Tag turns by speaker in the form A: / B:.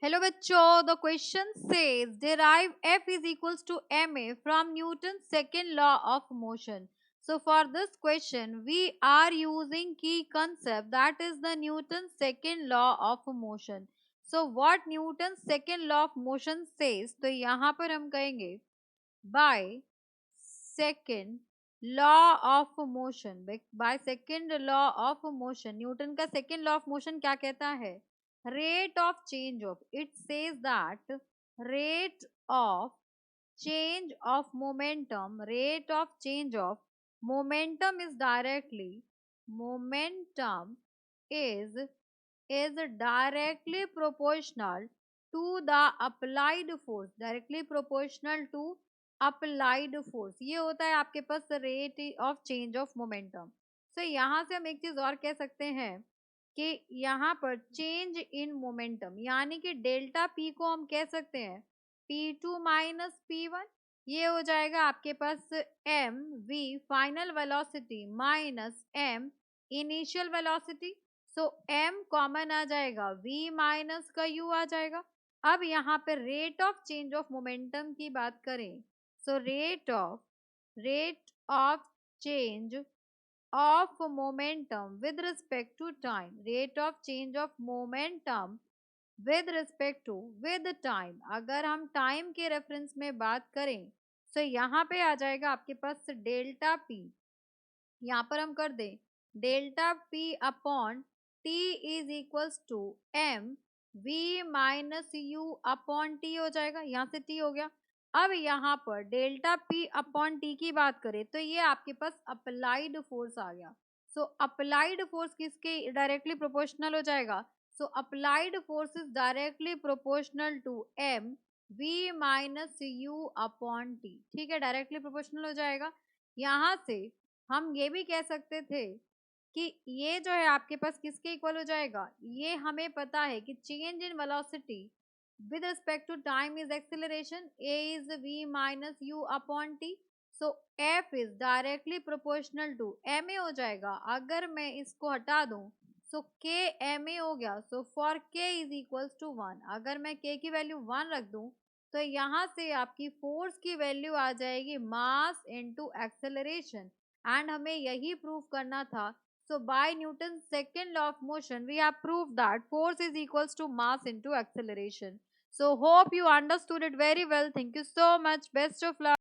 A: Hello बच्चों, the question says derive F is equals to ma from Newton's second law of motion. So for this question we are using key concept, that is the Newton's second law of motion. So what Newton's second law of motion says, तो यहाँ पर हम कहेंगे by second law of motion, by second law of motion, Newton का second law of motion क्या कहता है? Rate of change of, it says that rate of change of momentum, rate of change of momentum is directly, momentum is directly proportional to the applied force, directly proportional to applied force. ये होता है आपके पास rate of change of momentum. So यहाँ से हम एक चीज और कह सकते हैं कि यहाँ पर चेंज इन मोमेंटम यानी कि डेल्टा पी को हम कह सकते हैं P2 माइनस P1. ये हो जाएगा आपके पास M V final velocity minus M initial velocity. So M common आ जाएगा, वी माइनस का यू आ जाएगा. अब यहाँ पे rate of change of momentum की बात करें, so rate of change of momentum with respect to time, rate of change of momentum with respect to with time. अगर हम टाइम के रेफरेंस में बात करें तो यहाँ पे आ जाएगा आपके पास डेल्टा पी. यहाँ पर हम कर दें delta P upon T is equals to M V minus U upon T हो जाएगा. यहाँ से टी हो गया. अब यहाँ पर डेल्टा पी अपॉन टी की बात करें तो ये आपके पास अप्लाइड फोर्स आ गया. सो अप्लाइड फोर्स किसके डायरेक्टली प्रोपोर्शनल हो जाएगा? So applied force is directly proportional to M V minus U upon T. ठीक है, डायरेक्टली प्रोपोर्शनल हो जाएगा. यहाँ से हम ये भी कह सकते थे कि ये जो है आपके पास किसके इक्वल हो जाएगा? ये हमें पता है कि change in velocity with respect to time is acceleration, a is v minus u upon t. so f is directly proportional to ma हो जाएगा. अगर मैं इसको हटा दूं so k ma हो गया. so for k is equals to 1, अगर मैं k की वैल्यू 1 रख दूं तो यहाँ से आपकी फोर्स की वैल्यू आ जाएगी मास इनटू एक्सेलरेशन. एंड हमें यही प्रूव करना था. So by Newton's second law of motion, we have proved that force is equals to mass into acceleration. So hope you understood it very well. Thank you so much. Best of luck.